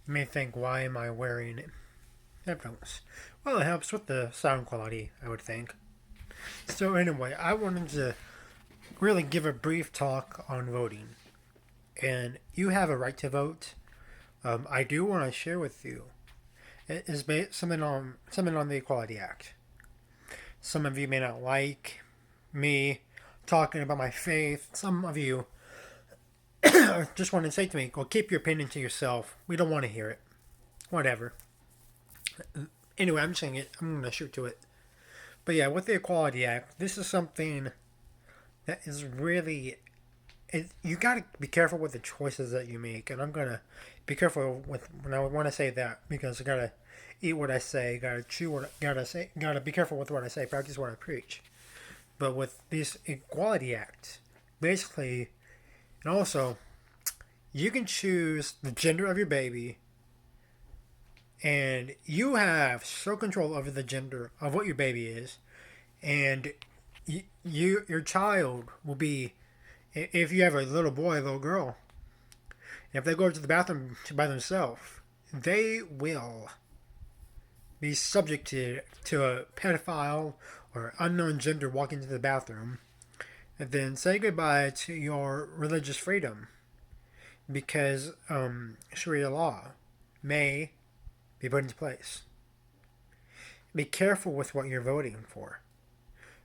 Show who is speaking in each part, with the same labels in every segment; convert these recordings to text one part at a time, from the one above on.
Speaker 1: You may think, why am I wearing headphones? Well, it helps with the sound quality, I would think. So, anyway, I wanted to really give a brief talk on voting. And you have a right to vote. I do want to share with you. It is something on the Equality Act. Some of you may not like me talking about my faith. Some of you just want to say to me, well, keep your opinion to yourself. We don't want to hear it. Whatever. Anyway, I'm saying it. I'm going to shoot to it. But yeah, with the Equality Act, this is something that is really. You got to be careful with the choices that you make. And I'm going to be careful with when I want to say that because I got to eat what I say, got to chew what I got to say, got to be careful with what I say, practice what I preach. But with this Equality Act, basically, and also, you can choose the gender of your baby, and you have sole control over the gender of what your baby is, and your child will be, if you have a little boy, a little girl, if they go to the bathroom by themselves, they will be subjected to a pedophile or unknown gender walk into the bathroom, and then say goodbye to your religious freedom because Sharia law may be put into place. Be careful with what you're voting for.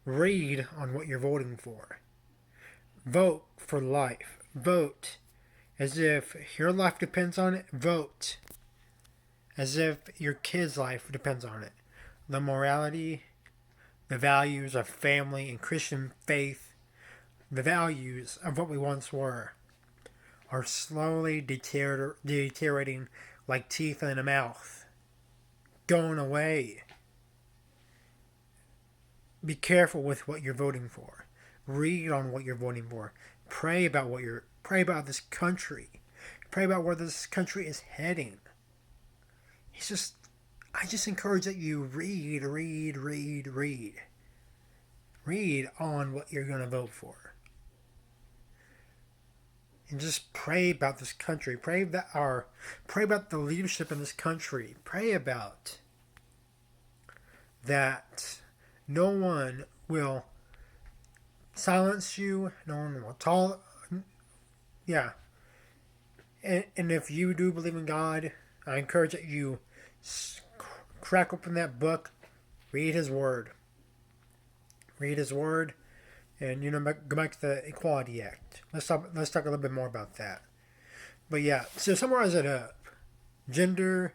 Speaker 1: Read on what you're voting for. Vote for life. Vote as if your life depends on it. Vote as if your kid's life depends on it. The morality, the values of family and Christian faith, the values of what we once were, are slowly deteriorating like teeth in a mouth, going away. Be careful with what you're voting for. Read on what you're voting for. Pray about this country. Pray about where this country is heading. I just encourage that you read. Read on what you're going to vote for. And just pray about this country. Pray about the leadership in this country. Pray about that no one will silence you. No one will yeah. And if you do believe in God, I encourage that you crack open that book, read His Word. Read His Word, and go back to the Equality Act. Let's talk a little bit more about that. But yeah, so summarize it up. Gender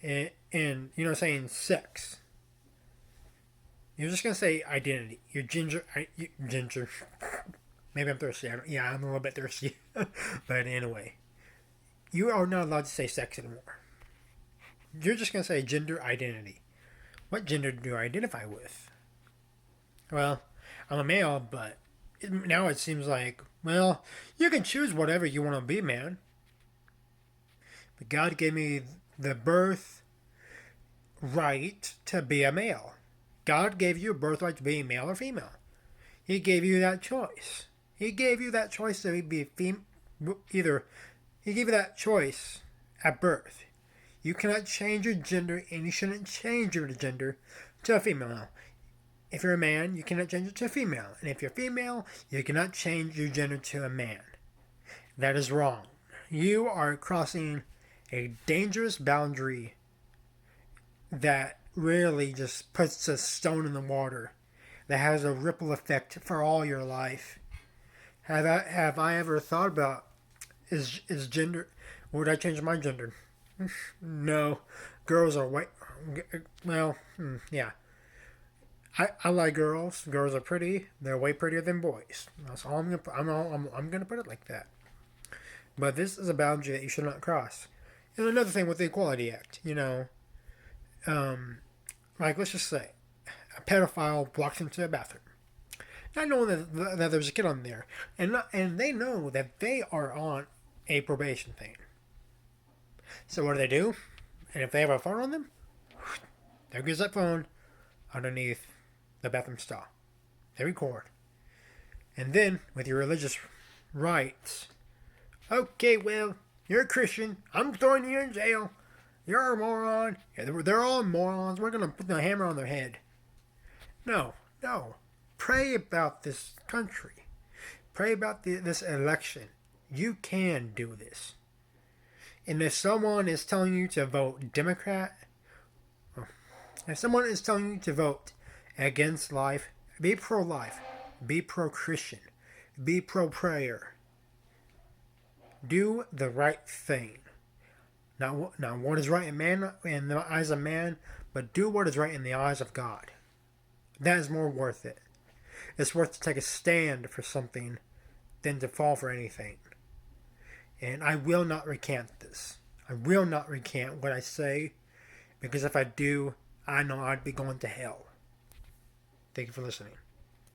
Speaker 1: and saying sex. You're just gonna say identity. Your ginger. Maybe I'm thirsty. I'm a little bit thirsty. But anyway, you are not allowed to say sex anymore. You're just gonna say gender identity. What gender do I identify with? Well, I'm a male, but now it seems like, well, you can choose whatever you want to be, man. But God gave me the birth right to be a male. God gave you a birthright to be male or female. He gave you that choice. He gave you that choice to be either. He gave you that choice at birth. You cannot change your gender, and you shouldn't change your gender to a female. If you're a man, you cannot change it to a female. And if you're female, you cannot change your gender to a man. That is wrong. You are crossing a dangerous boundary that really just puts a stone in the water, that has a ripple effect for all your life. Have I ever thought about is gender? Would I change my gender? No. Girls are white. Well, yeah. I like girls. Girls are pretty. They're way prettier than boys. That's all I'm gonna put it like that. But this is a boundary that you should not cross. And another thing with the Equality Act, like let's just say a pedophile walks into a bathroom, not knowing that there's a kid on there, and they know that they are on a probation thing. So what do? And if they have a phone on them, there goes that phone underneath the bathroom stall. They record. And then, with your religious rights, okay, well, You're a Christian. I'm throwing you in jail. You're a moron. Yeah, they're all morons. We're going to put the hammer on their head. No, no. Pray about this country. Pray about this election. You can do this. And if someone is telling you to vote Democrat, if someone is telling you to vote against life, be pro-life, be pro-Christian, be pro-prayer. Do the right thing. Not what is right in the eyes of man, but do what is right in the eyes of God. That is more worth it. It's worth to take a stand for something than to fall for anything. And I will not recant this. I will not recant what I say, because if I do, I know I'd be going to hell. Thank you for listening.